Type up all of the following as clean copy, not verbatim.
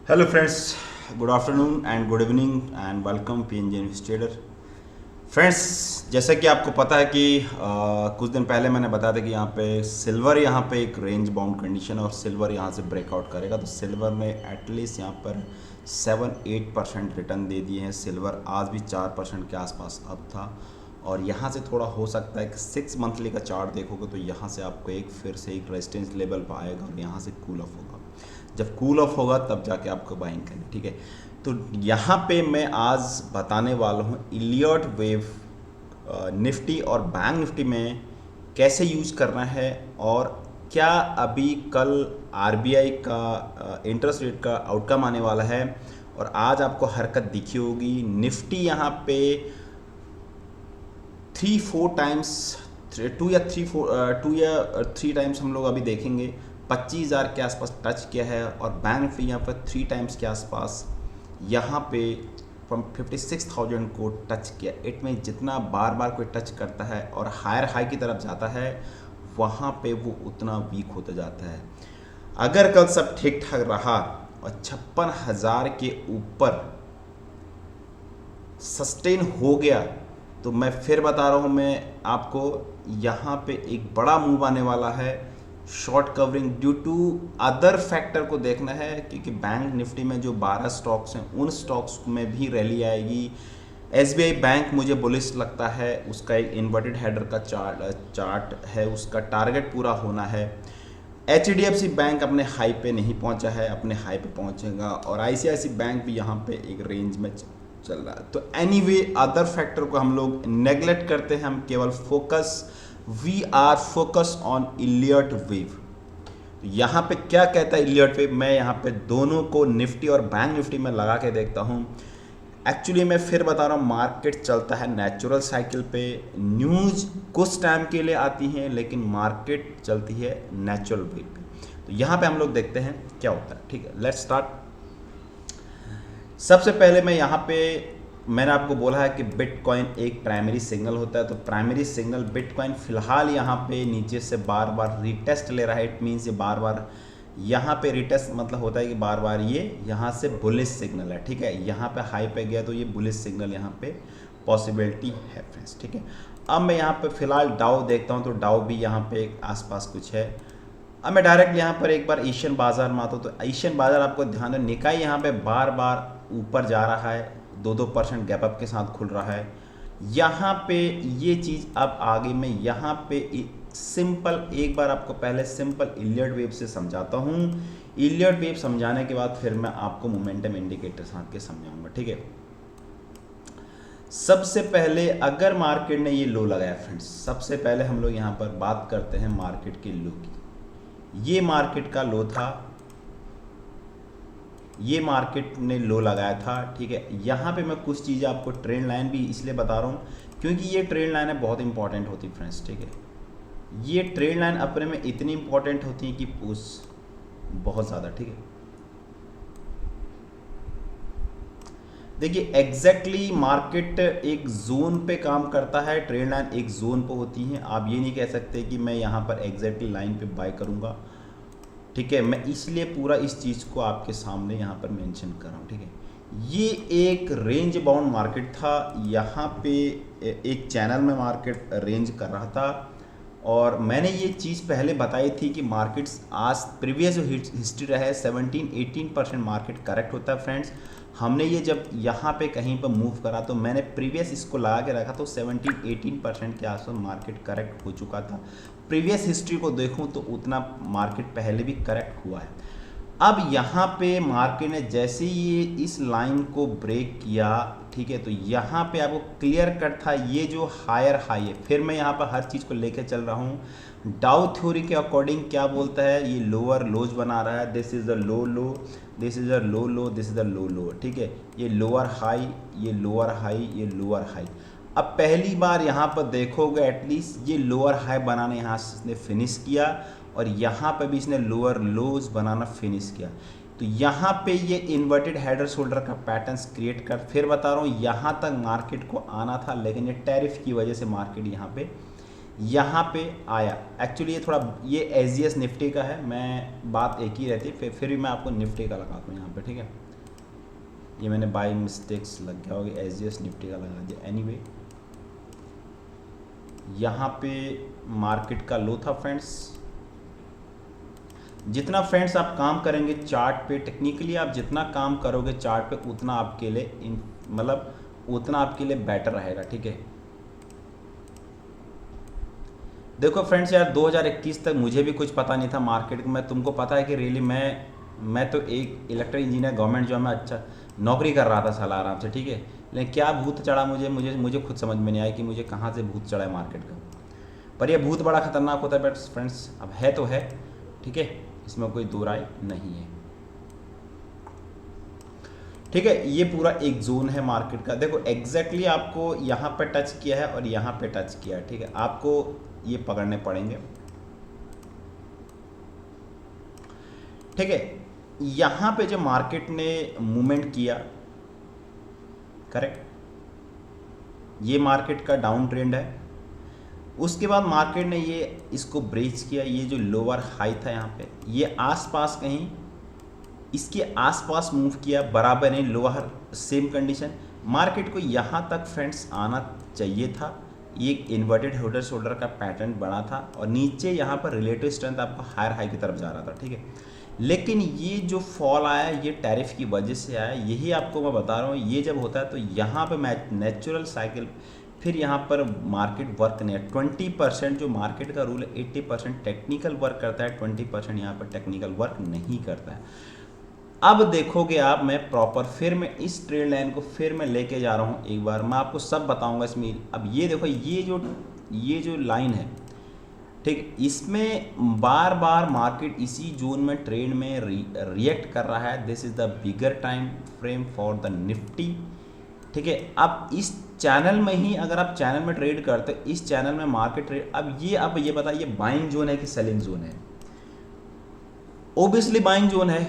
Hello friends, good afternoon and good evening and welcome PNG investor. Friends, जैसा कि आपको पता है कि कुछ दिन पहले मैंने बताया था कि यहाँ पे सिल्वर यहाँ पे एक रेंज बाउंड कंडीशन है और सिल्वर यहाँ से ब्रेकआउट करेगा। तो सिल्वर ने एटलीस्ट यहाँ पर 7-8% रिटर्न दे दिए हैं। सिल्वर आज भी 4% के आसपास अब था और यहाँ से थोड़ा हो सकता है कि 6 मंथली का चार्ट देखोगे तो यहाँ से आपको एक फिर से एक रेजिस्टेंस लेवल पर आएगा और यहाँ से कूल ऑफ होगा। जब कूल ऑफ होगा तब जाके आपको बाइंग करनी, ठीक है। तो यहाँ पे मैं आज बताने वाला हूँ इलियट वेव निफ्टी और बैंक निफ्टी में कैसे यूज करना है और क्या अभी कल आरबीआई का इंटरेस्ट रेट का आउटकम आने वाला है और आज आपको हरकत दिखी होगी। निफ्टी यहाँ पे 3-4 टाइम्स, 2 या 3 टाइम्स हम लोग अभी देखेंगे 25,000 के आसपास टच किया है और बैंक निफ्टी यहाँ पर 3 टाइम्स के आसपास यहाँ पे फ्रॉम 56,000 को टच किया। इट में जितना बार बार कोई टच करता है और हायर हाई की तरफ जाता है वहाँ पे वो उतना वीक होता जाता है। अगर कल सब ठीक ठाक रहा और 56,000 के ऊपर सस्टेन हो गया तो मैं फिर बता रहा हूँ मैं आपको, यहाँ पे एक बड़ा मूव आने वाला है। Short covering due to other factor को देखना है क्योंकि बैंक निफ्टी में जो 12 स्टॉक्स हैं उन स्टॉक्स में भी रैली आएगी। एसबीआई बैंक मुझे बुलिश लगता है, उसका एक इन्वर्टेड हेडर का चार्ट है, उसका टारगेट पूरा होना है। एचडीएफसी बैंक अपने हाई पे नहीं पहुंचा है, अपने हाई पे पहुंचेगा और आईसीआईसी बैंक भी यहाँ पे एक रेंज में चल रहा है। तो एनीवे अदर फैक्टर को हम लोग नेग्लेक्ट करते हैं, हम केवल we are focus on Elliott wave. तो यहाँ पे क्या कहता है इलियट वेव, मैं यहाँ पे दोनों को निफ्टी और बैंक निफ्टी में लगा के देखता हूँ। एक्चुअली मैं फिर बता रहा हूँ, मार्केट चलता है नेचुरल साइकिल पे। न्यूज़ कुछ टाइम के लिए आती हैं लेकिन मार्केट चलती है नेचुरल वेव पे। तो यहाँ पे हम लोग देखते हैं क्या होता है, ठीक है। Let's start. सबसे पहले मैं यहाँ पे, मैंने आपको बोला है कि बिटकॉइन एक प्राइमरी सिग्नल होता है। तो प्राइमरी सिग्नल बिटकॉइन फिलहाल यहाँ पे नीचे से बार बार रीटेस्ट ले रहा है। इट मीन्स ये बार बार यहाँ पे रीटेस्ट मतलब होता है कि बार बार ये यहाँ से बुलिश सिग्नल है, ठीक है। यहाँ पे हाई पे गया तो ये बुलिश सिग्नल यहाँ पे पॉसिबिलिटी है फ्रेंड्स, ठीक है। अब मैं यहाँ पे फिलहाल डाउ देखता हूँ तो डाउ भी यहाँ पे आसपास कुछ है। अब मैं डायरेक्ट यहाँ पर एक बार एशियन बाजार में आता हूँ। तो एशियन बाजार आपको ध्यान है, निकाय यहाँ पे बार बार ऊपर जा रहा है, 2-2% गैप अप के साथ खुल रहा है। यहाँ पे ये चीज़ अब आगे मैं यहाँ पे सिंपल एक बार आपको पहले सिंपल इलियट वेव से समझाता हूँ। इलियट वेव समझाने के बाद फिर मैं आपको मोमेंटम इंडिकेटर साथ के समझाऊंगा, ठीक है। सबसे पहले अगर मार्केट ने ये लो लगाया फ्रेंड्स, सबसे पहले हम लोग यहाँ पर बात करते हैं मार्केट के लो की। ये मार्केट का लो था, ये मार्केट ने लो लगाया था, ठीक है। यहाँ पे मैं कुछ चीज़ें आपको ट्रेंड लाइन भी इसलिए बता रहा हूँ क्योंकि ये ट्रेंड लाइन है बहुत इंपॉर्टेंट होती है फ्रेंड्स, ठीक है। ये ट्रेंड लाइन अपने में इतनी इंपॉर्टेंट होती है कि बहुत ज़्यादा, ठीक है। देखिए एग्जैक्टली मार्केट एक जोन पे काम करता है, ट्रेंड लाइन एक जोन पे होती है। आप ये नहीं कह सकते कि मैं यहाँ पर एग्जैक्टली लाइन पे बाय करूँगा, ठीक है। मैं इसलिए पूरा इस चीज़ को आपके सामने यहाँ पर मेंशन कर रहा हूँ, ठीक है। ये एक रेंज बाउंड मार्केट था, यहाँ पे एक चैनल में मार्केट रेंज कर रहा था और मैंने ये चीज़ पहले बताई थी कि मार्केट्स आज प्रीवियस जो हिस्ट्री रहा है 17-18% मार्केट करेक्ट होता है फ्रेंड्स। हमने ये जब यहाँ पे कहीं पर मूव करा तो मैंने प्रीवियस इसको लगा के रखा तो 17-18% के आसपास मार्केट करेक्ट हो चुका था। प्रीवियस हिस्ट्री को देखूं तो उतना मार्केट पहले भी करेक्ट हुआ है। अब यहाँ पे मार्केट ने जैसे ही ये इस लाइन को ब्रेक किया, ठीक है, तो यहाँ पे आपको क्लियर कट था ये जो हायर हाई है। फिर मैं यहाँ पर हर चीज़ को लेके चल रहा हूँ। डाउ थ्योरी के अकॉर्डिंग क्या बोलता है, ये लोअर लोज बना रहा है। This is the low low, this is the low low, this is the low low, ठीक है। ये लोअर हाई, ये लोअर हाई, ये लोअर हाई। अब पहली बार यहाँ पर देखोगे एटलीस्ट ये लोअर हाई बनाने यहाँ से इसने फिनिश किया और यहाँ पे भी इसने लोअर लोज बनाना फिनिश किया। तो यहाँ पे ये इन्वर्टेड हेडर शोल्डर का पैटर्न्स क्रिएट कर, फिर बता रहा हूँ यहाँ तक मार्केट को आना था लेकिन ये टैरिफ की वजह से मार्केट यहाँ पे यहाँ पे आया। एक्चुअली ये थोड़ा ये एजीएस निफ्टी का है, मैं बात एक ही रहती, फिर भी मैं आपको निफ्टी का लगाता हूँ यहाँ पे, ठीक है। ये मैंने बाय मिस्टेक्स लग गया होगा, एजीएस निफ्टी का लगा दिया। एनीवे यहाँ पे मार्केट का लो था फ्रेंड्स। जितना फ्रेंड्स आप काम करेंगे चार्ट पे, टेक्निकली आप जितना काम करोगे चार्ट पे, उतना आपके लिए मतलब उतना आपके लिए बेटर रहेगा, ठीक है। देखो फ्रेंड्स यार 2021 तक मुझे भी कुछ पता नहीं था मार्केट में, तुमको पता है कि रियली मैं तो एक इलेक्ट्रिकल इंजीनियर गवर्नमेंट जॉब में अच्छा नौकरी कर रहा था साला आराम से, ठीक है। लेकिन क्या भूत चढ़ा मुझे खुद समझ में नहीं आया कि मुझे कहाँ से भूत चढ़ा है मार्केट का। पर यह भूत बड़ा खतरनाक होता है बट फ्रेंड्स, अब है तो है, ठीक है, इसमें कोई दो राय नहीं है, ठीक है। ये पूरा एक जोन है मार्केट का। देखो एग्जैक्टली आपको यहाँ पे टच किया है और यहाँ पे टच किया है, ठीक है। आपको ये पकड़ने पड़ेंगे, ठीक है। यहाँ पे जो मार्केट ने मूवमेंट किया, करेक्ट, ये मार्केट का डाउन ट्रेंड है। उसके बाद मार्केट ने ये इसको ब्रेच किया, ये जो लोअर हाई था यहाँ पे, ये आसपास कहीं इसके आसपास मूव किया, बराबर नहीं, लोअर सेम कंडीशन। मार्केट को यहाँ तक फ्रेंड्स आना चाहिए था, ये एक इन्वर्टेड हेड शोल्डर का पैटर्न बना था और नीचे यहाँ पर रिलेटिव स्ट्रेंथ आपका हायर हाई की तरफ जा रहा था, ठीक है। लेकिन ये जो फॉल आया ये टैरिफ की वजह से आया, यही आपको मैं बता रहा हूँ। ये जब होता है तो यहाँ पे नेचुरल साइकिल, फिर यहाँ पर मार्केट वर्क नहीं है। 20% जो मार्केट का रूल है, 80% टेक्निकल वर्क करता है, 20% यहाँ पर टेक्निकल वर्क नहीं करता है। अब देखोगे आप, मैं प्रॉपर फिर मैं इस ट्रेड लाइन को फिर मैं लेके जा रहा हूँ, एक बार मैं आपको सब बताऊंगा इसमें। अब ये देखो, ये जो लाइन है, ठीक, इसमें बार बार मार्केट इसी जोन में ट्रेड में रिएक्ट कर रहा है। This is the bigger time frame for the Nifty, ठीक है। अब इस चैनल में ही अगर आप चैनल में ट्रेड करते हो, इस चैनल में मार्केट ट्रेड, अब ये बताइए बाइंग जोन है कि सेलिंग जोन है? ओबियसली बाइंग जोन है।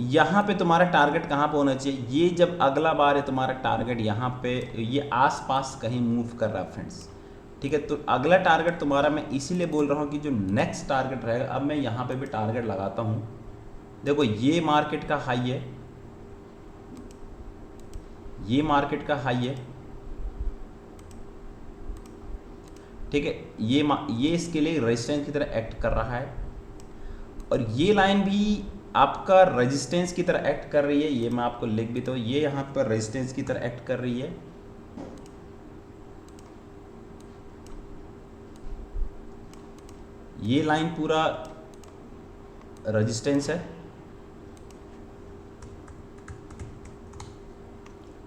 यहाँ पे तुम्हारा टारगेट कहाँ पे होना चाहिए? ये जब अगला बार है तुम्हारा टारगेट यहाँ पे, ये आसपास कहीं मूव कर रहा है फ्रेंड्स, ठीक है। तो अगला टारगेट तुम्हारा, मैं इसीलिए बोल रहा हूँ कि जो नेक्स्ट टारगेट रहेगा, अब मैं यहाँ पे भी टारगेट लगाता हूँ। देखो ये मार्केट का हाई है, ये मार्केट का हाई है, ठीक है। ये इसके लिए रेजिस्टेंस की तरह एक्ट कर रहा है और ये लाइन भी आपका रेजिस्टेंस की तरह एक्ट कर रही है। ये मैं आपको लिख भी तो, ये यहाँ पर रेजिस्टेंस की तरह एक्ट कर रही है। ये लाइन पूरा रेजिस्टेंस है,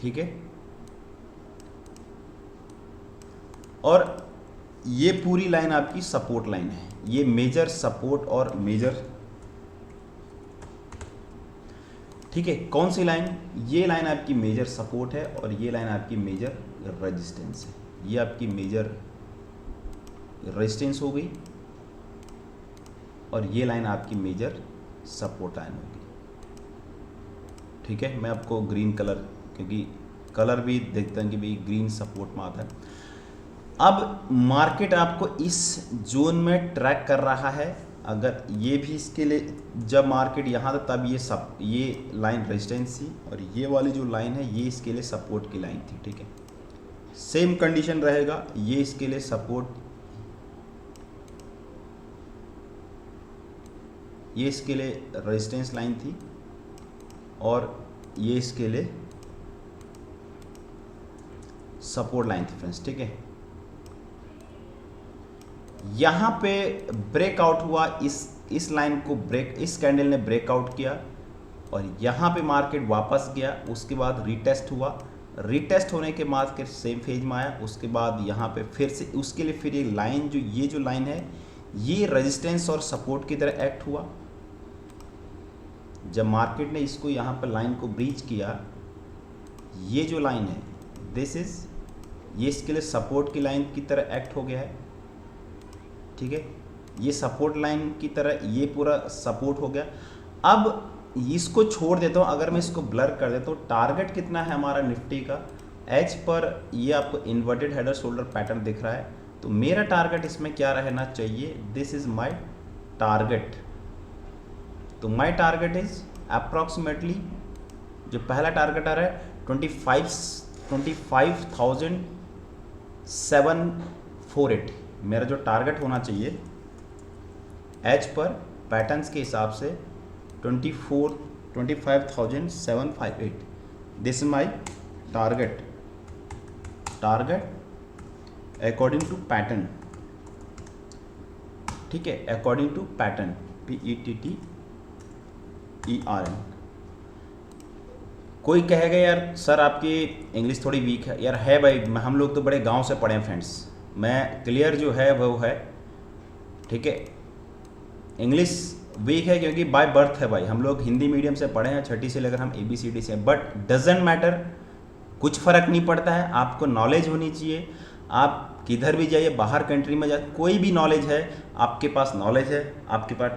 ठीक है। और ये पूरी लाइन आपकी सपोर्ट लाइन है, ये मेजर सपोर्ट और मेजर, ठीक है। कौन सी लाइन? ये लाइन आपकी मेजर सपोर्ट है और ये लाइन आपकी मेजर रेजिस्टेंस है। ये आपकी मेजर रेजिस्टेंस हो गई और ये लाइन आपकी मेजर सपोर्ट लाइन होगी, ठीक है। मैं आपको ग्रीन कलर, क्योंकि कलर भी देखते हैं कि भाई ग्रीन सपोर्ट में आता है। अब मार्केट आपको इस जोन में ट्रैक कर रहा है। अगर ये भी इसके लिए, जब मार्केट यहाँ था तब ये लाइन रेजिस्टेंस थी और ये वाली जो लाइन है ये इसके लिए सपोर्ट की लाइन थी, ठीक है। सेम कंडीशन रहेगा, ये इसके लिए सपोर्ट, ये इसके लिए रेजिस्टेंस लाइन थी और ये इसके लिए सपोर्ट लाइन थी फ्रेंड्स, ठीक है। यहाँ पे ब्रेकआउट हुआ, इस लाइन को इस कैंडल ने ब्रेकआउट किया और यहाँ पे मार्केट वापस गया। उसके बाद रीटेस्ट हुआ, रीटेस्ट होने के बाद फिर सेम फेज में आया। उसके बाद यहाँ पे फिर से उसके लिए फिर ये लाइन, ये जो लाइन है ये रेजिस्टेंस और सपोर्ट की तरह एक्ट हुआ। जब मार्केट ने इसको यहाँ पर लाइन को ब्रीच किया, ये जो लाइन है दिस इज, ये इसके लिए सपोर्ट की लाइन की तरह एक्ट हो गया है, ठीक है। ये सपोर्ट लाइन की तरह ये पूरा सपोर्ट हो गया। अब इसको छोड़ देता हूँ, अगर मैं इसको ब्लर कर देता हूँ, टारगेट कितना है हमारा निफ्टी का एज पर, ये आपको इन्वर्टेड हेड और शोल्डर पैटर्न दिख रहा है। तो मेरा टारगेट इसमें क्या रहना चाहिए, दिस इज माय टारगेट। तो माय टारगेट इज अप्रॉक्सीमेटली, जो पहला टारगेट आ रहा है 25,748, मेरा जो टारगेट होना चाहिए एच पर पैटर्न्स के हिसाब से 25,758, this is my target according to pattern, ठीक है, अकॉर्डिंग टू पैटर्न, PETTERN। कोई कहेगा यार सर आपकी इंग्लिश थोड़ी वीक है, यार है भाई, हम लोग तो बड़े गांव से पढ़े हैं फ्रेंड्स, मैं क्लियर जो है वो है, ठीक है। इंग्लिश वीक है क्योंकि बाय बर्थ है भाई, हम लोग हिंदी मीडियम से पढ़े हैं, छठी से लेकर हम ABCD से, बट डजेंट मैटर, कुछ फ़र्क नहीं पड़ता है, आपको नॉलेज होनी चाहिए। आप किधर भी जाइए, बाहर कंट्री में जाए, कोई भी नॉलेज है, आपके पास नॉलेज है, आपके पास,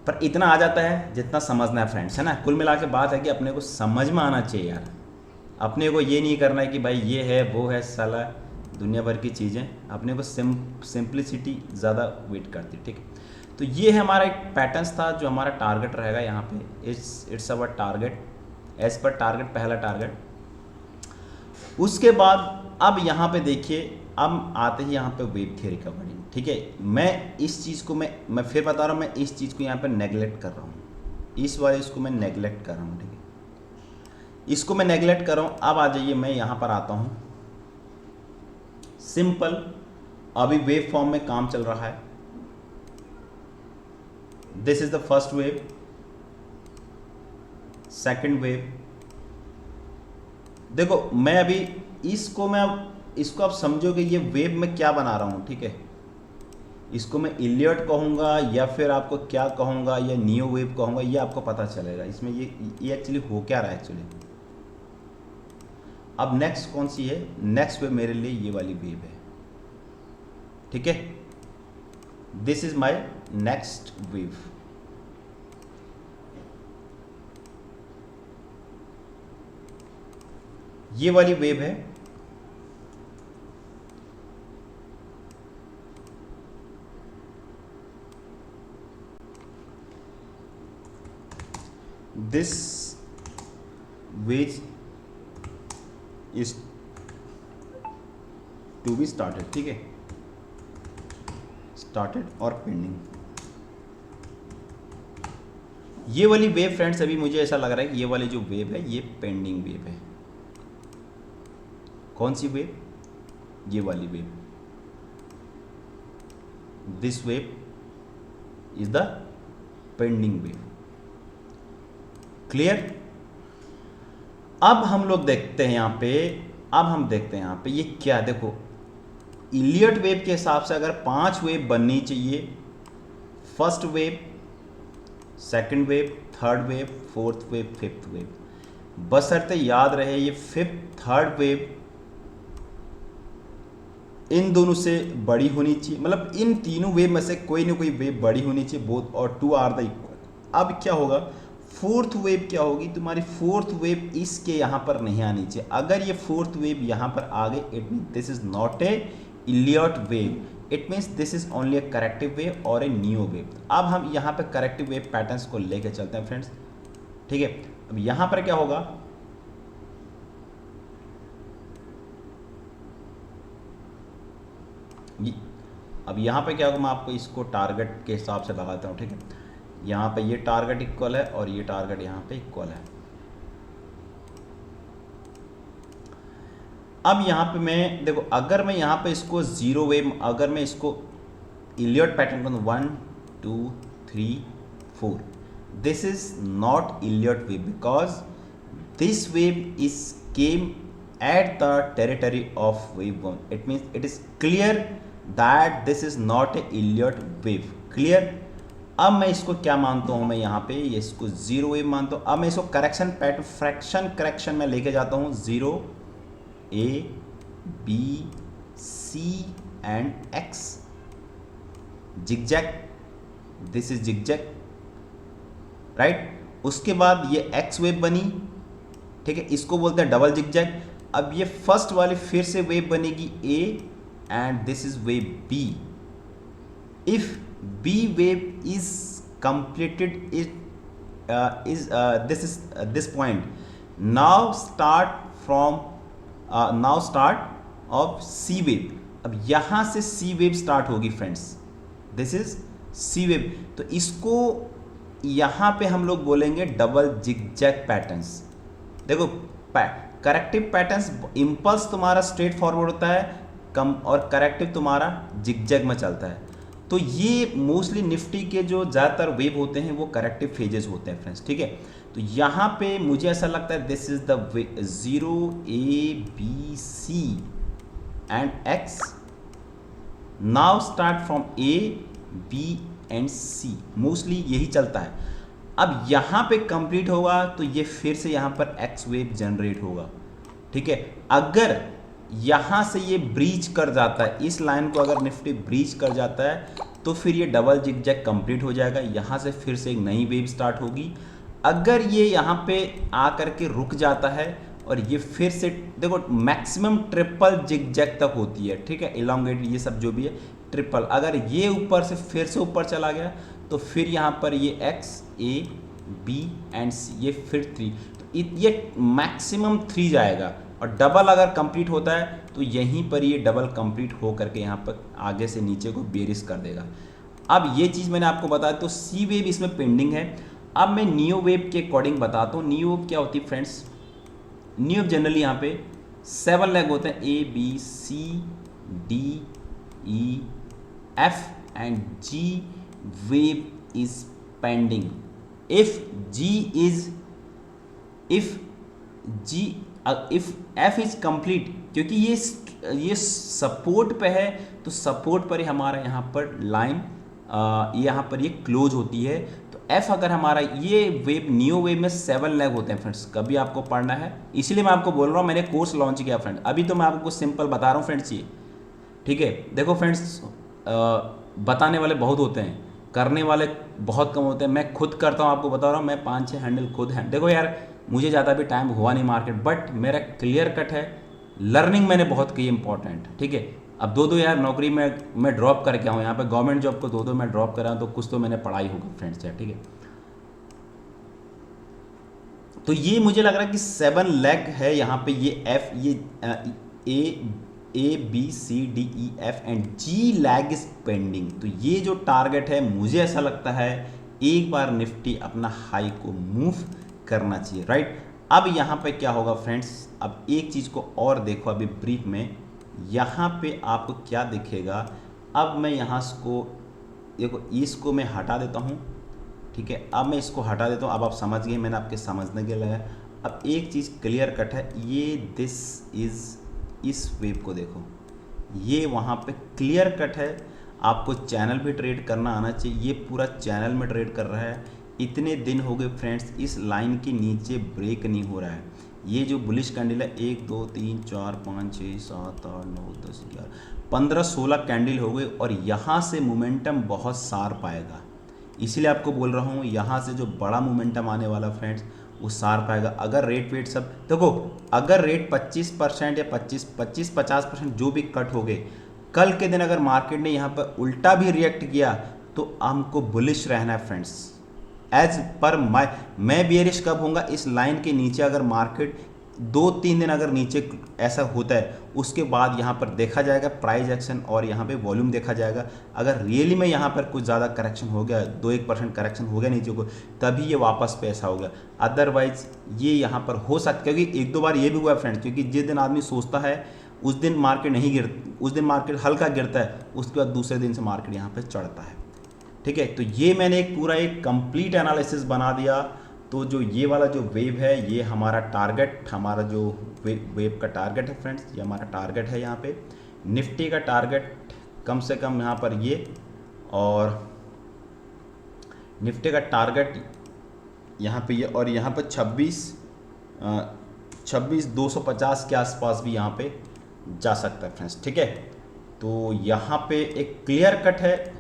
पर इतना आ जाता है जितना समझना है फ्रेंड्स, है ना। कुल मिला के बात है कि अपने को समझ में आना चाहिए यार, अपने को ये नहीं करना है कि भाई ये है वो है, साला दुनिया भर की चीज़ें, अपने को सिंप्लिसिटी ज़्यादा वेट करती है, ठीक है। तो ये है हमारा एक पैटर्न्स था जो हमारा टारगेट रहेगा यहाँ पे, it's our target, as per target, पहला टारगेट। उसके बाद अब यहाँ पे देखिए, अब आते ही यहाँ पे वेब थियरी का वर्डिंग, ठीक है। मैं इस चीज़ को मैं फिर बता रहा हूँ, मैं इस चीज़ को यहाँ पे नेगलेक्ट कर रहा हूँ, इस वाले इसको मैं नेगलेक्ट कर रहा हूँ, ठीक है, इसको मैं नेगलेक्ट कर रहा हूँ। अब आ जाइए, मैं यहाँ पर आता हूँ, सिंपल, अभी वेव फॉर्म में काम चल रहा है, this is the first wave, second wave. देखो मैं अभी इसको आप समझोगे ये वेव में क्या बना रहा हूं, ठीक है। इसको मैं इलियट कहूंगा या फिर आपको क्या कहूंगा, या नियो वेव कहूंगा, ये आपको पता चलेगा इसमें ये एक्चुअली हो क्या रहा है एक्चुअली। अब नेक्स्ट कौन सी है, नेक्स्ट वेव मेरे लिए ये वाली वेव है, ठीक है, this is my next wave. ये वाली वेव है, this wave is to be started, ठीक है, स्टार्टेड और पेंडिंग। ये वाली वेव फ्रेंड्स, अभी मुझे ऐसा लग रहा है कि ये वाली जो वेव है ये पेंडिंग वेव है। कौन सी वेव, ये वाली wave, this wave is the pending wave, clear. अब हम लोग देखते हैं यहाँ पे, अब हम देखते हैं यहाँ पे ये क्या, देखो इलियट वेव के हिसाब से अगर 5 वेव बननी चाहिए, first wave, second wave, third wave, fourth wave, fifth wave, बशर्ते याद रहे ये फिफ्थ थर्ड वेव इन दोनों से बड़ी होनी चाहिए, मतलब इन तीनों वेव में से कोई ना कोई वेव बड़ी होनी चाहिए, बोथ और 2 आर द इक्वल। अब क्या होगा, फोर्थ वेव क्या होगी, तुम्हारी फोर्थ वेव इसके यहाँ पर नहीं आनी चाहिए। अगर ये फोर्थ वेव यहाँ पर आ गई, it mean this is not a Elliot wave, it means this is only a corrective wave और ए नियो वेव। अब हम यहाँ पे करेक्टिव वेव पैटर्न्स को लेके चलते हैं फ्रेंड्स, ठीक है। अब यहाँ पर क्या होगा, अब यहाँ पे क्या होगा, मैं आपको इसको टारगेट के हिसाब से लगाता हूँ, ठीक है। यहाँ पे ये टारगेट इक्वल है और ये टारगेट यहाँ पे इक्वल है। अब यहाँ पे मैं देखो, अगर मैं यहाँ पे इसको जीरो वेव, अगर मैं इसको इलियट पैटर्न को 1 2 3 4, this is not Elliot wave because this wave is came at the territory of wave 1, it means it is clear that this is not a Elliott wave, clear। अब मैं इसको क्या मानता हूँ, मैं यहाँ पे ये इसको जीरो वेव मानता हूँ। अब मैं इसको करेक्शन पैटर्न, फ्रैक्शन करेक्शन में लेके जाता हूँ, 0 A B C and X, zigzag, this is zigzag, right. उसके बाद ये X वेव बनी, ठीक है, इसको बोलते हैं डबल जिगजैग। अब ये फर्स्ट वाली फिर से वेव बनेगी A and this is wave B. If B wave is completed, it this is this point. Now start from now start of C wave. अब यहाँ से C wave स्टार्ट होगी friends, this is C wave. तो इसको यहाँ पे हम लोग बोलेंगे डबल जिगजैग पैटर्न्स. देखो करेक्टिव पैटर्न्स, इम्पल्स तुम्हारा स्ट्रेट फॉरवर्ड होता है कम, और करेक्टिव तुम्हारा जिगजैग में चलता है. तो ये मोस्टली निफ्टी के जो ज़्यादातर वेव होते हैं वो करेक्टिव फेजेस होते हैं फ्रेंड्स, ठीक है. तो यहाँ पे मुझे ऐसा लगता है this is the 0 A B C and X. Now start from A B and C, mostly यही चलता है. अब यहाँ पे कंप्लीट होगा तो ये फिर से यहाँ पर X वेव जनरेट होगा, ठीक है. अगर यहाँ से ये ब्रीच कर जाता है, इस लाइन को अगर निफ्टी ब्रीच कर जाता है तो फिर ये डबल जिगजैग कंप्लीट हो जाएगा. यहाँ से फिर से एक नई वेव स्टार्ट होगी. अगर ये यहाँ पे आकर के रुक जाता है और ये फिर से देखो मैक्सिमम ट्रिपल जिगजैग तक होती है, ठीक है. इलांगेट ये सब जो भी है ट्रिपल. अगर ये ऊपर से फिर से ऊपर चला गया तो फिर यहाँ पर ये X A B and C, ये फिर 3, तो ये मैक्सिमम 3 जाएगा. और डबल अगर कंप्लीट होता है तो यहीं पर ये डबल कंप्लीट हो करके यहाँ पर आगे से नीचे को बेरिश कर देगा. अब ये चीज़ मैंने आपको बताया. तो सी वेव इसमें पेंडिंग है. अब मैं नियो वेव के अकॉर्डिंग बताता हूँ. नियो वेव क्या होती है फ्रेंड्स? नियो वेव जनरली यहाँ पे 7 लेग होते हैं, A B C D E F and G wave is pending. If F is complete, क्योंकि ये सपोर्ट पे है तो सपोर्ट पर ही हमारा यहाँ पर लाइन यहाँ पर ये क्लोज होती है. तो F अगर हमारा ये वेव नियो वेव में 7 लेग होते हैं फ्रेंड्स, कभी आपको पढ़ना है, इसीलिए मैं आपको बोल रहा हूँ. मैंने कोर्स लॉन्च किया फ्रेंड्स, अभी तो मैं आपको सिंपल बता रहा हूँ फ्रेंड्स ये, ठीक है. देखो फ्रेंड्स बताने वाले बहुत होते हैं, करने वाले बहुत कम होते हैं. मैं खुद करता हूँ, आपको बता रहा हूँ. मैं 5-6 हैंडल खुद हैं. देखो यार मुझे ज़्यादा भी टाइम हुआ नहीं मार्केट, बट मेरा क्लियर कट है. लर्निंग मैंने बहुत की इंपॉर्टेंट, ठीक है. अब 2-2 यार नौकरी में मैं ड्रॉप करके आऊँ, यहाँ पे गवर्नमेंट जॉब को 2-2 मैं ड्रॉप कर रहा हूँ, तो कुछ तो मैंने पढ़ाई होगी फ्रेंड्स यार, ठीक है. तो ये मुझे लग रहा है कि 7 लेग है यहाँ पे. ये F, ये A B C D E F and G lag is pending. तो ये जो टारगेट है मुझे ऐसा लगता है एक बार निफ्टी अपना हाई को मूव करना चाहिए, राइट. अब यहाँ पे क्या होगा फ्रेंड्स, अब एक चीज़ को और देखो अभी ब्रीफ में. यहाँ पे आपको क्या दिखेगा, अब मैं यहाँ को देखो, इसको मैं हटा देता हूँ, ठीक है. अब मैं इसको हटा देता हूँ. अब आप समझ गए, मैंने आपके समझने के लिए. अब एक चीज़ क्लियर कट है, ये दिस इज़, इस वेव को देखो, ये वहाँ पे क्लियर कट है. आपको चैनल भी ट्रेड करना आना चाहिए. ये पूरा चैनल में ट्रेड कर रहा है. इतने दिन हो गए फ्रेंड्स, इस लाइन के नीचे ब्रेक नहीं हो रहा है. ये जो बुलिश कैंडल है 1 2 3 4 5 6 7 8 9 10 11 15 16 कैंडल हो गए, और यहाँ से मोमेंटम बहुत शार्प आएगा. इसीलिए आपको बोल रहा हूँ यहाँ से जो बड़ा मोमेंटम आने वाला फ्रेंड्स वो शार्प आएगा. अगर रेट वेट सब देखो, अगर रेट 25% या 25-50% जो भी कट हो गए, कल के दिन अगर मार्केट ने यहाँ पर उल्टा भी रिएक्ट किया तो हमको बुलिश रहना है फ्रेंड्स. एज पर मैं बियरिश कब होऊंगा, इस लाइन के नीचे अगर मार्केट 2-3 दिन अगर नीचे ऐसा होता है, उसके बाद यहाँ पर देखा जाएगा प्राइस एक्शन और यहाँ पे वॉल्यूम देखा जाएगा. अगर रियली में यहाँ पर कुछ ज़्यादा करेक्शन हो गया, 2-1% करेक्शन हो गया नीचे को, तभी ये वापस पे ऐसा हो गया. अदरवाइज ये यहाँ पर हो सकता है, क्योंकि 1-2 बार ये भी हुआ है फ्रेंड्स, क्योंकि जिस दिन आदमी सोचता है उस दिन मार्केट नहीं उस दिन मार्केट हल्का गिरता है, उसके बाद दूसरे दिन से मार्केट यहाँ पर चढ़ता है, ठीक है. तो ये मैंने पूरा एक कंप्लीट एनालिसिस बना दिया. तो जो ये वाला जो वेव है, ये हमारा टारगेट, हमारा जो वेव का टारगेट है फ्रेंड्स, ये हमारा टारगेट है. यहाँ पे निफ्टी का टारगेट कम से कम यहाँ पर ये, और निफ्टी का टारगेट यहाँ पे ये, और यहाँ पर 26,250 के आसपास भी यहाँ पे जा सकता है फ्रेंड्स, ठीक है. तो यहाँ पे एक क्लियर कट है,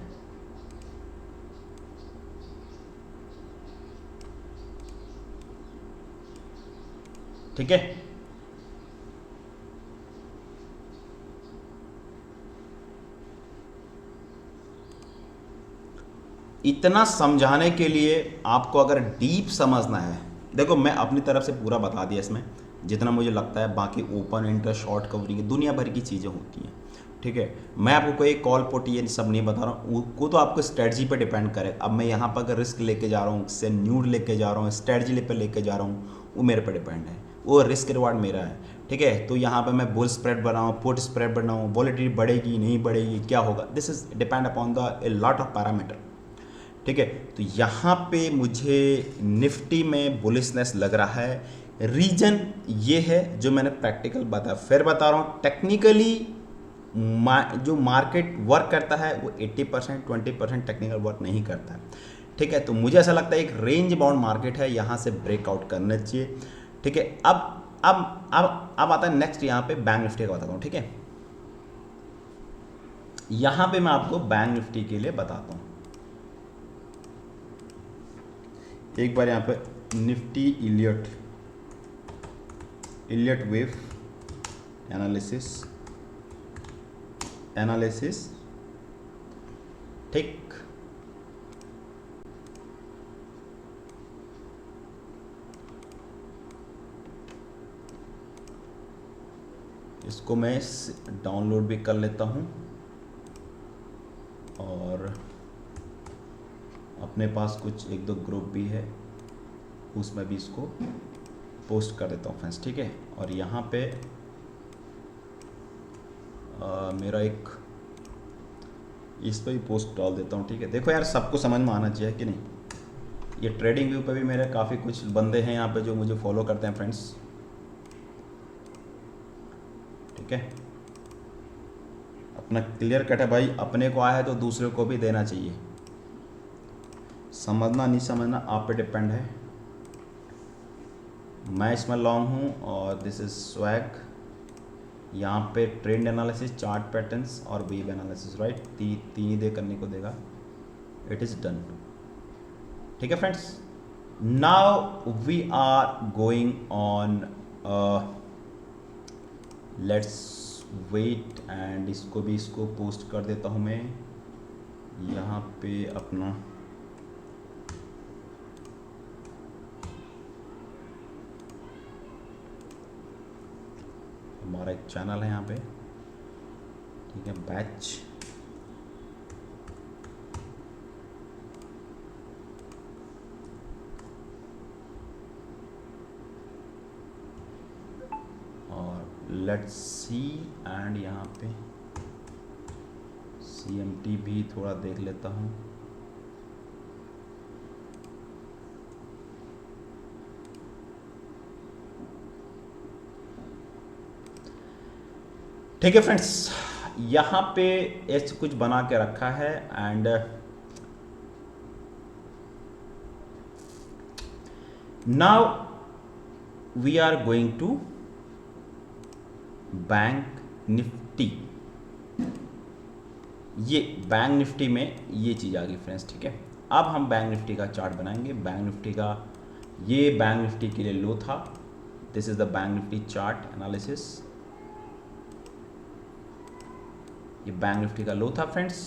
ठीक है. इतना समझाने के लिए आपको अगर डीप समझना है, देखो मैं अपनी तरफ से पूरा बता दिया इसमें जितना मुझे लगता है, बाकी ओपन इंटरेस्ट, शॉर्ट कवरिंग, दुनिया भर की चीज़ें होती हैं, ठीक है। मैं आपको कोई कॉल पुट ये सब नहीं बता रहा हूँ, वो तो आपको स्ट्रेटजी पे डिपेंड करे। अब मैं यहाँ पर अगर रिस्क लेके जा रहा हूँ, से न्यूड लेके जा रहा हूँ, स्ट्रेटजी पे लेके जा रहा हूँ, वो मेरे पे डिपेंड है, वो रिस्क रिवार्ड मेरा है, ठीक है। तो यहाँ पे मैं बुल स्प्रेड बनाऊँ, पुट स्प्रेड बनाऊँ, वॉलेटिलिटी बढ़ेगी नहीं बढ़ेगी, क्या होगा, this is depend upon the a lot of parameter, ठीक है। तो यहाँ पे मुझे निफ्टी में बुलिशनेस लग रहा है। रीजन ये है जो मैंने प्रैक्टिकल बताया, फिर बता रहा हूँ टेक्निकली जो मार्केट वर्क करता है वो 80% 20% टेक्निकल वर्क नहीं करता है, ठीक है। तो मुझे ऐसा लगता है एक रेंज बाउंड मार्केट है, यहाँ से ब्रेकआउट करना चाहिए, ठीक है। अब आता है नेक्स्ट, यहाँ पे बैंक निफ्टी का बताता हूँ, ठीक है। यहाँ पे मैं आपको बैंक निफ्टी के लिए बताता हूँ। एक बार यहाँ पे निफ्टी इलियट वेव एनालिसिस, ठीक। इसको मैं डाउनलोड भी कर लेता हूँ और अपने पास कुछ एक दो ग्रुप भी है, उसमें भी इसको पोस्ट कर देता हूँ फ्रेंड्स, ठीक है। और यहाँ पे मेरा एक इस पर भी पोस्ट डाल देता हूँ, ठीक है। देखो यार सबको समझ में आना चाहिए कि नहीं। ये ट्रेडिंग व्यू पे भी मेरे काफ़ी कुछ बंदे हैं यहाँ पे जो मुझे फॉलो करते हैं फ्रेंड्स, ठीक है। अपना क्लियर कट है भाई, अपने को आया है तो दूसरे को भी देना चाहिए। समझना नहीं समझना आप पे डिपेंड है। मैं इसमें लॉन्ग हूँ और दिस इज स्वैग। यहाँ पे ट्रेंड एनालिसिस, चार्ट पैटर्न्स और वेव एनालिसिस, राइट, तीन ही दे करने को देगा। इट इज़ डन, ठीक है friends. Now we are going on, let's wait and इसको पोस्ट कर देता हूँ मैं यहाँ पे अपना हमारा एक चैनल है यहाँ पे, ठीक है, बैच। और लेट्स सी एंड यहाँ पे CMT भी थोड़ा देख लेता हूँ। ठीक है फ्रेंड्स, यहाँ पे ऐसे कुछ बना के रखा है and now we are going to bank Nifty. ये बैंक निफ्टी में ये चीज़ आ गई फ्रेंड्स, ठीक है। अब हम बैंक निफ्टी का चार्ट बनाएंगे। बैंक निफ्टी का, ये बैंक निफ्टी के लिए लो था, this is the bank Nifty chart analysis. ये बैंक निफ्टी का लो था फ्रेंड्स।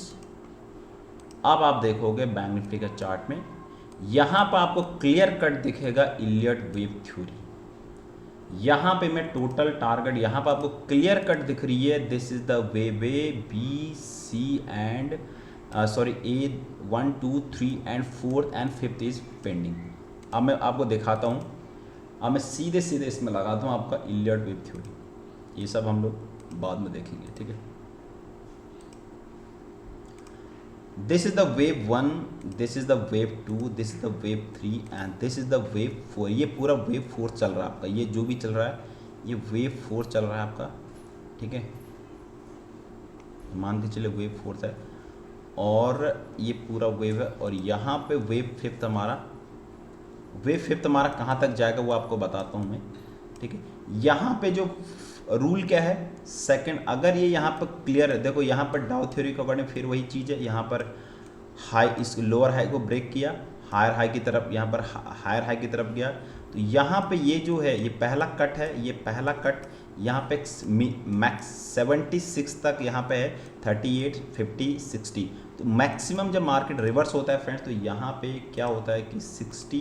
अब आप देखोगे बैंक निफ्टी का चार्ट में यहाँ पर आपको क्लियर कट दिखेगा इलियट वेव थ्योरी। यहाँ पे मैं टोटल टारगेट, यहाँ पर आपको क्लियर कट दिख रही है, this is the wave B, C and sorry A1 2 3 and 4th and 5th is pending. अब मैं आपको दिखाता हूँ, अब मैं सीधे इसमें लगाता हूँ आपका इलियट वेव थ्योरी। ये सब हम लोग बाद में देखेंगे, ठीक है। This is the wave 1, this is the wave 2, this is the wave 3 and this is the wave 4। ये पूरा वेव 4 चल रहा है आपका, ये जो भी चल रहा है ये वेव 4 चल रहा है आपका, ठीक है। मान के चले वेव 4 है और ये पूरा वेव है। और यहाँ पे वेव 5th हमारा कहाँ तक जाएगा वो आपको बताता हूँ मैं, ठीक है। यहाँ पे जो रूल क्या है, सेकंड, अगर ये यहाँ पर क्लियर है, देखो यहाँ पर डाउ थ्योरी के अकॉर्डिंग फिर वही चीज़ है, यहाँ पर हाई, इस लोअर हाई को ब्रेक किया, हायर हाई की तरफ, यहाँ पर हायर हाई की तरफ गया। तो यहाँ पे ये जो है ये पहला कट है, ये पहला कट यहाँ पे मैक्स 76 तक यहाँ पे है, 38, 50, 60। तो मैक्सिमम जब मार्केट रिवर्स होता है फ्रेंड्स, तो यहाँ पे क्या होता है कि 60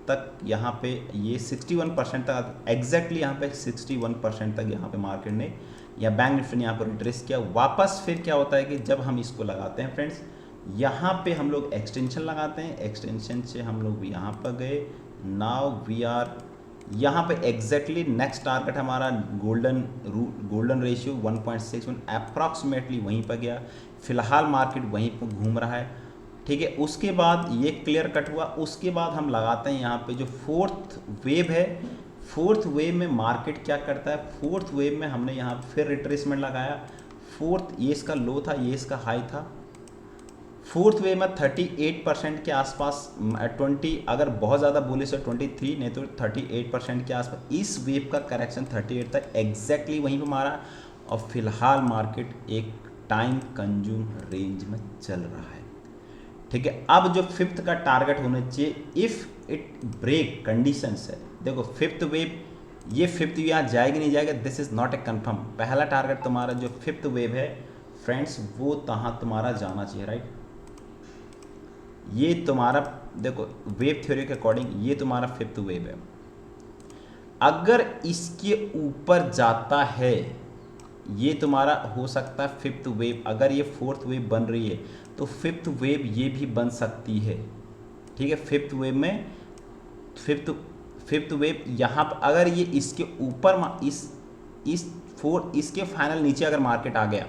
तक, यहाँ पे ये 61% तक, एग्जैक्टली यहाँ पे 61% तक यहाँ पे मार्केट ने या बैंक निफ्टी ने यहाँ पर रिट्रेस किया वापस। फिर क्या होता है कि जब हम इसको लगाते हैं फ्रेंड्स, यहाँ पे हम लोग एक्सटेंशन लगाते हैं, एक्सटेंशन से हम लोग यहाँ पर गए, नाउ वी आर यहाँ पे एग्जैक्टली नेक्स्ट टारगेट हमारा गोल्डन रेशियो 1.61 अप्रॉक्सीमेटली वहीं पर गया। फिलहाल मार्केट वहीं पर घूम रहा है, ठीक है। उसके बाद ये क्लियर कट हुआ, उसके बाद हम लगाते हैं यहाँ पे जो फोर्थ वेव है। फोर्थ वेव में मार्केट क्या करता है, फोर्थ वेव में हमने यहाँ फिर रिट्रेसमेंट लगाया। फोर्थ, ये इसका लो था, ये इसका हाई था। फोर्थ वेव में 38% के आसपास, 20 अगर बहुत ज़्यादा बोले तो 23, नहीं तो 38% के आसपास इस वेव का करेक्शन 38 तक एग्जैक्टली वहीं पर मारा। और फिलहाल मार्केट एक टाइम कंज्यूम रेंज में चल रहा है, ठीक है। अब जो फिफ्थ का टारगेट होना चाहिए, इफ़ इट ब्रेक कंडीशंस है, देखो फिफ्थ वेव, ये फिफ्थ वेव यहाँ जाएगी नहीं जाएगा, this is not a confirm. पहला टारगेट तुम्हारा जो फिफ्थ वेव है फ्रेंड्स, वो तहाँ तुम्हारा जाना चाहिए, राइट। ये तुम्हारा देखो वेव थ्योरी के अकॉर्डिंग ये तुम्हारा फिफ्थ वेव है। अगर इसके ऊपर जाता है, ये तुम्हारा हो सकता है फिफ्थ वेव। अगर ये फोर्थ वेव बन रही है तो फिफ्थ वेव ये भी बन सकती है, ठीक है। फिफ्थ वेव में फिफ्थ वेव यहाँ पर अगर ये इसके ऊपर इसके फाइनल नीचे अगर मार्केट आ गया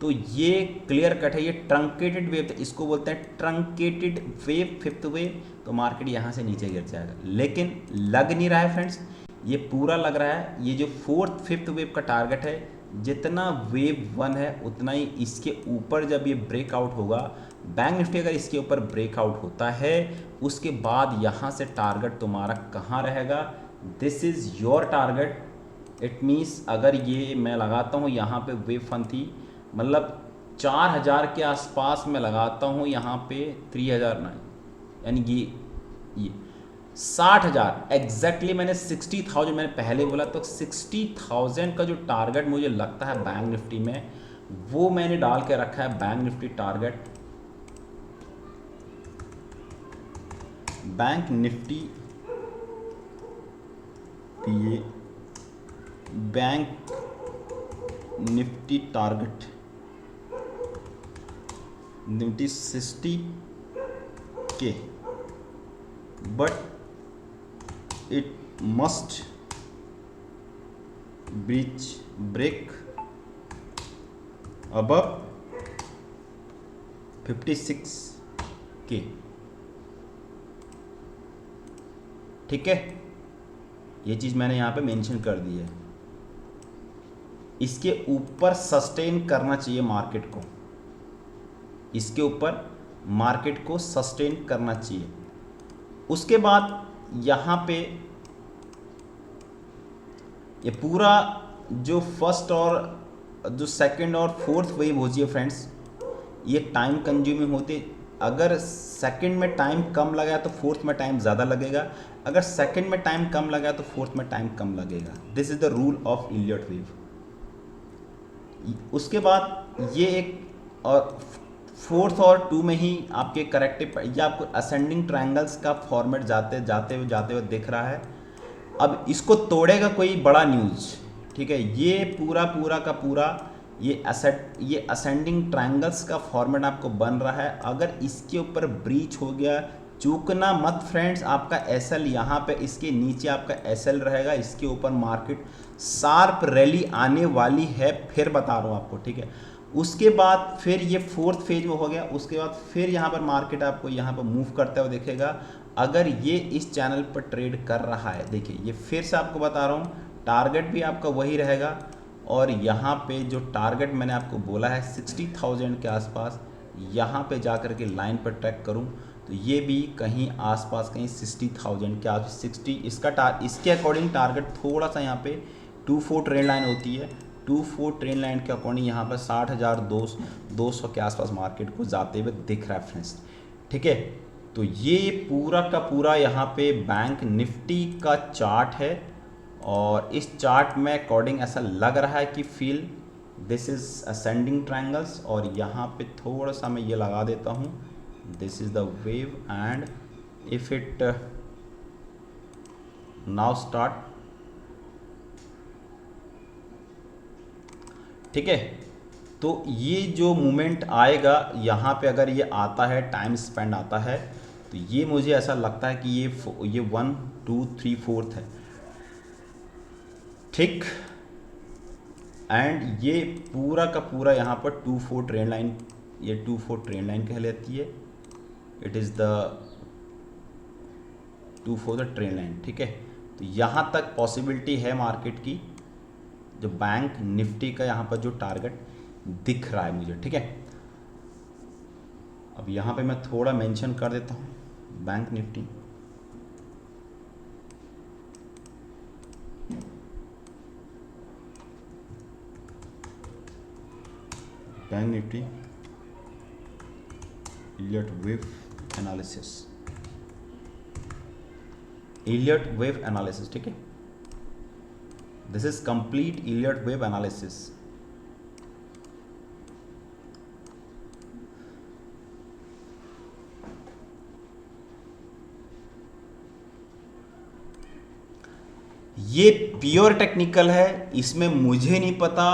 तो ये क्लियर कट है, ये ट्रंकेटेड वेव, तो इसको बोलते हैं ट्रंकेटेड वेव, फिफ्थ वेव। तो मार्केट यहाँ से नीचे गिर जाएगा, लेकिन लग नहीं रहा है फ्रेंड्स, ये पूरा लग रहा है। ये जो फोर्थ फिफ्थ वेव का टारगेट है, जितना वेव 1 है उतना ही इसके ऊपर जब ये ब्रेकआउट होगा, बैंक निफ्टी अगर इसके ऊपर ब्रेकआउट होता है, उसके बाद यहाँ से टारगेट तुम्हारा कहाँ रहेगा, this is your target. It means अगर ये मैं लगाता हूँ यहाँ पे वेव 1 थी, मतलब 4000 के आसपास मैं लगाता हूँ यहाँ पे, 3000 नहीं, यानी ये 60,000 एग्जैक्टली, मैंने 60,000 मैंने पहले बोला, तो 60,000 का जो टारगेट मुझे लगता है बैंक निफ्टी में, वो मैंने डाल के रखा है bank Nifty target. Bank Nifty ये बैंक निफ्टी टारगेट निफ्टी 60 के, but it must break above 56 के, ठीक है। ये चीज़ मैंने यहाँ पे मेंशन कर दी है। इसके ऊपर सस्टेन करना चाहिए मार्केट को, इसके ऊपर मार्केट को सस्टेन करना चाहिए। उसके बाद यहाँ पे ये पूरा जो फर्स्ट और जो सेकंड और फोर्थ वेव होती है फ्रेंड्स, ये टाइम कंज्यूमिंग होती। अगर सेकंड में टाइम कम लगा तो फोर्थ में टाइम ज़्यादा लगेगा, अगर सेकंड में टाइम कम लगा तो फोर्थ में टाइम कम लगेगा। This is the rule of Elliot wave. उसके बाद ये एक और फोर्थ और 2 में ही आपके करेक्टिव, या आपको असेंडिंग ट्रायंगल्स का फॉर्मेट जाते हुए दिख रहा है। अब इसको तोड़ेगा कोई बड़ा न्यूज़, ठीक है। ये पूरा का पूरा ये असेंडिंग ट्रायंगल्स का फॉर्मेट आपको बन रहा है। अगर इसके ऊपर ब्रीच हो गया, चूकना मत फ्रेंड्स, आपका एसएल यहाँ पे, इसके नीचे आपका एसएल रहेगा, इसके ऊपर मार्केट शार्प रैली आने वाली है, फिर बता रहा हूँ आपको, ठीक है। उसके बाद फिर ये फोर्थ फेज में हो गया, उसके बाद फिर यहाँ पर मार्केट आपको यहाँ पर मूव करते हुए दिखेगा। अगर ये इस चैनल पर ट्रेड कर रहा है, देखिए ये फिर से आपको बता रहा हूँ, टारगेट भी आपका वही रहेगा। और यहाँ पे जो टारगेट मैंने आपको बोला है 60,000 के आसपास, यहाँ पे जा कर के लाइन पर ट्रैक करूँ तो ये भी कहीं आसपास, कहीं 60,000 के आसपास, 60 इसके अकॉर्डिंग टारगेट थोड़ा सा यहाँ पे 2-4 ट्रेंड लाइन होती है। 2-4 ट्रेंड लाइन के अकॉर्डिंग यहाँ पर 60,200 के आसपास मार्केट को जाते हुए दिख रहा है फ्रेंड्स, ठीक है। तो ये पूरा का पूरा यहाँ पे बैंक निफ्टी का चार्ट है। और इस चार्ट में अकॉर्डिंग ऐसा लग रहा है कि feel this is ascending triangles, और यहाँ पे थोड़ा सा मैं ये लगा देता हूँ, this is the wave and if it now start, ठीक है। तो ये जो मूवमेंट आएगा यहाँ पे, अगर ये आता है, टाइम स्पेंड आता है, तो ये मुझे ऐसा लगता है कि ये 1 2 3 4 है, ठीक। एंड ये पूरा का पूरा यहाँ पर 2-4 ट्रेंड लाइन, ये 2-4 ट्रेंड लाइन कहलाती है, it is the 2-4 the trend line, ठीक है। तो यहाँ तक पॉसिबिलिटी है मार्केट की, जो बैंक निफ्टी का यहाँ पर जो टारगेट दिख रहा है मुझे, ठीक है। अब यहाँ पे मैं थोड़ा मेंशन कर देता हूँ bank Nifty, bank Nifty Elliot wave analysis, Elliot wave analysis, ठीक है। This is complete Elliot wave analysis. ये प्योर टेक्निकल है, इसमें मुझे नहीं पता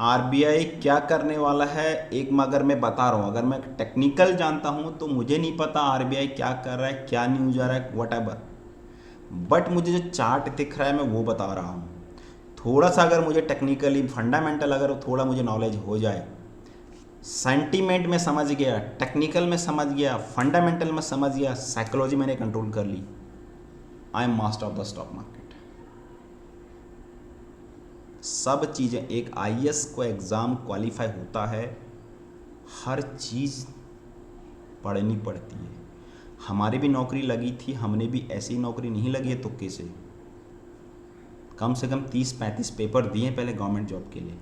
आरबीआई क्या करने वाला है। एक मगर मैं बता रहा हूँ, अगर मैं टेक्निकल जानता हूँ तो मुझे नहीं पता आरबीआई क्या कर रहा है, क्या न्यूज आ रहा है, व्हाटएवर, बट मुझे जो चार्ट दिख रहा है मैं वो बता रहा हूँ। थोड़ा सा अगर मुझे टेक्निकली फंडामेंटल अगर थोड़ा मुझे नॉलेज हो जाए, सेंटीमेंट में समझ गया, टेक्निकल में समझ गया, फंडामेंटल में समझ गया, साइकोलॉजी मैंने कंट्रोल कर ली, I am master of the stock market. सब चीज़ें, एक आईएएस को एग्ज़ाम क्वालिफाई होता है, हर चीज़ पढ़नी पड़ती है। हमारी भी नौकरी लगी थी, हमने भी ऐसी नौकरी नहीं लगी है तुक्के से, कम से कम 30-35 पेपर दिए पहले गवर्नमेंट जॉब के लिए।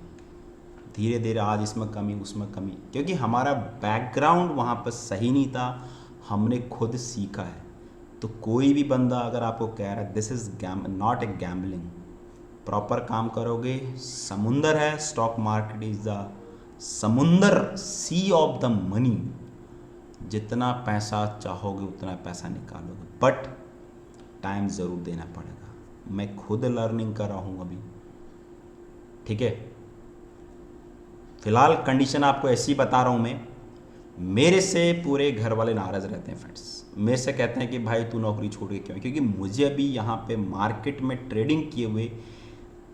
धीरे धीरे आज इसमें कमी उसमें कमी, क्योंकि हमारा बैकग्राउंड वहाँ पर सही नहीं था, हमने खुद सीखा है। तो कोई भी बंदा अगर आपको कह रहा है this is not a gambling, proper काम करोगे, समुंदर है स्टॉक मार्केट, इज द समुंदर, सी ऑफ द मनी, जितना पैसा चाहोगे उतना पैसा निकालोगे, बट टाइम ज़रूर देना पड़ेगा। मैं खुद लर्निंग कर रहा हूँ अभी, ठीक है। फिलहाल कंडीशन आपको ऐसी बता रहा हूँ मैं, मेरे से पूरे घर वाले नाराज़ रहते हैं फ्रेंड्स, मेरे से कहते हैं कि भाई तू नौकरी छोड़ के क्यों, क्योंकि मुझे अभी यहाँ पे मार्केट में ट्रेडिंग किए हुए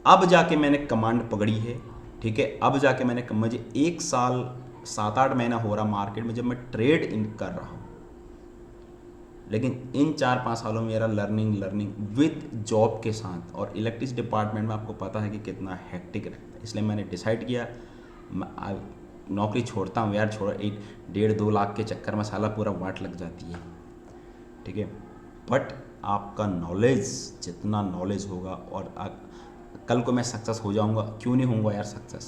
अब जाके मैंने कमांड पकड़ी है, ठीक है। अब जाके मुझे 1 साल 7-8 महीना हो रहा मार्केट में जब मैं ट्रेड इन कर रहा हूँ, लेकिन इन 4-5 सालों में मेरा लर्निंग विद जॉब के साथ, और इलेक्ट्रिक डिपार्टमेंट में आपको पता है कि कितना हेक्टिक रहता है, इसलिए मैंने डिसाइड किया नौकरी छोड़ता हूँ यार, छोड़ 1.5-2 लाख के चक्कर में साला पूरा वाट लग जाती है, ठीक है। बट आपका नॉलेज, जितना नॉलेज होगा, और कल को मैं सक्सेस हो जाऊंगा, क्यों नहीं होऊंगा यार सक्सेस,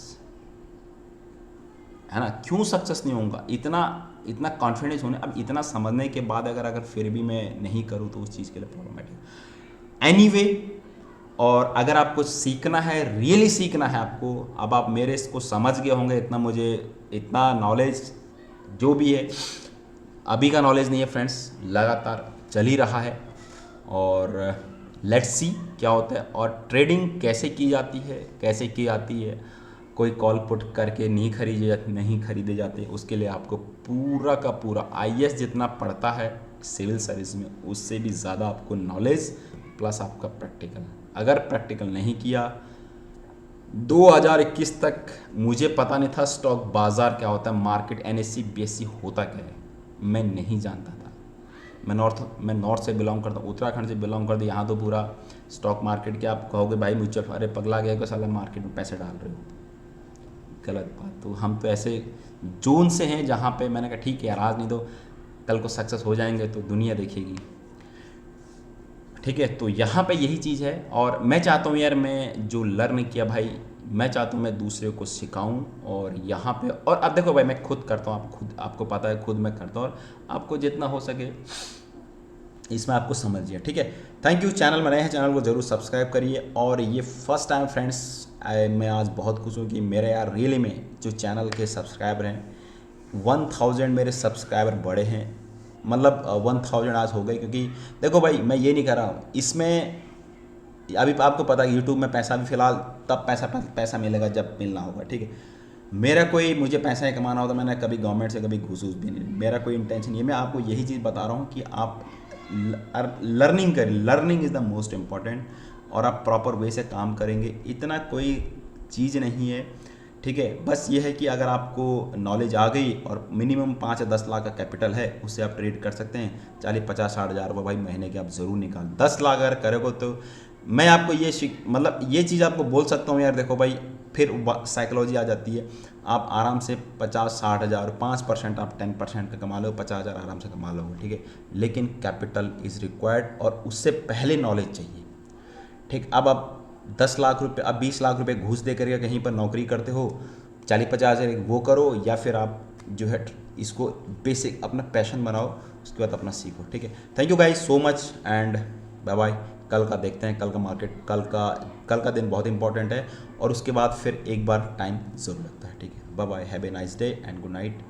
है ना, क्यों सक्सेस नहीं होऊंगा, इतना कॉन्फिडेंस होने, अब इतना समझने के बाद अगर फिर भी मैं नहीं करूँ तो उस चीज़ के लिए प्रॉब्लमेटिक एनीवे। और अगर आपको सीखना है, रियली सीखना है आपको, अब आप मेरे इसको समझ गए होंगे, इतना नॉलेज जो भी है अभी का नॉलेज नहीं है फ्रेंड्स, लगातार चल ही रहा है, और लेट्स सी क्या होता है, और ट्रेडिंग कैसे की जाती है, कोई कॉल पुट करके नहीं खरीदे जाते, उसके लिए आपको पूरा का पूरा आईएएस जितना पढ़ता है सिविल सर्विस में, उससे भी ज़्यादा आपको नॉलेज प्लस आपका प्रैक्टिकल। अगर प्रैक्टिकल नहीं किया, 2021 तक मुझे पता नहीं था स्टॉक बाज़ार क्या होता है, मार्केट एनएससी बीएससी होता क्या है, मैं नहीं जानता था। मैं नॉर्थ से बिलोंग करता हूँ, उत्तराखंड से बिलोंग करता हूँ, यहाँ तो पूरा स्टॉक मार्केट के आप कहोगे भाई म्यूचुअल, अरे पगला गया को साला मार्केट में पैसे डाल रहे हो, गलत बात। तो हम तो ऐसे जोन से हैं जहाँ पे मैंने कहा ठीक है यार, आज नहीं तो कल को सक्सेस हो जाएंगे तो दुनिया देखेगी, ठीक है। तो यहाँ पे यही चीज़ है, और मैं चाहता हूँ यार, मैं जो लर्न किया भाई, मैं चाहता हूँ मैं दूसरे को सिखाऊं, और यहाँ पे, और अब देखो भाई मैं खुद करता हूँ, आपको पता है खुद मैं करता हूँ, और आपको जितना हो सके इसमें आपको समझिए, ठीक है। Thank you. चैनल में नए हैं, चैनल को जरूर सब्सक्राइब करिए। और ये फर्स्ट टाइम फ्रेंड्स, मैं आज बहुत खुश हूँ कि मेरे यार रियली में जो चैनल के सब्सक्राइबर हैं 1000 मेरे सब्सक्राइबर बढ़े हैं, मतलब 1000 आज हो गए। क्योंकि देखो भाई, मैं ये नहीं कर रहा हूँ इसमें, अभी आपको पता है यूट्यूब में पैसा भी फिलहाल तब पैसा मिलेगा जब मिलना होगा, ठीक है। मेरा कोई, मुझे पैसा ही कमाना होता, मैंने कभी गवर्नमेंट से कभी घूस भी नहीं, मेरा कोई इंटेंशन ये, मैं आपको यही चीज़ बता रहा हूँ कि आप लर्निंग करें। Learning is the most important. और आप प्रॉपर वे से काम करेंगे, इतना कोई चीज़ नहीं है, ठीक है। बस ये है कि अगर आपको नॉलेज आ गई और मिनिमम 5 या 10 लाख का कैपिटल है, उससे आप ट्रेड कर सकते हैं। 40-50-60 हज़ार रुपये भाई महीने के आप ज़रूर निकाल। 10 लाख अगर करोगे तो मैं आपको ये मतलब ये चीज़ आपको बोल सकता हूँ यार, देखो भाई, फिर साइकोलॉजी आ जाती है। आप आराम से 50-60 हज़ार, 5% आप 10% का कमा लो, 50 हज़ार आराम से कमा लोगे, ठीक है। लेकिन कैपिटल इज़ रिक्वायर्ड और उससे पहले नॉलेज चाहिए, ठीक। अब आप 10 लाख रुपए, अब 20 लाख रुपए घूस दे करके कहीं पर नौकरी करते हो, 40-50 हज़ार वो करो, या फिर आप जो है इसको बेसिक अपना पैशन बनाओ, उसके बाद अपना सीखो, ठीक है। Thank you guys so much and bye bye. कल का देखते हैं, कल का मार्केट, कल का दिन बहुत इंपॉर्टेंट है। और उसके बाद फिर एक बार टाइम ज़रूर लगता है, ठीक है। Bye bye, have a nice day and good night.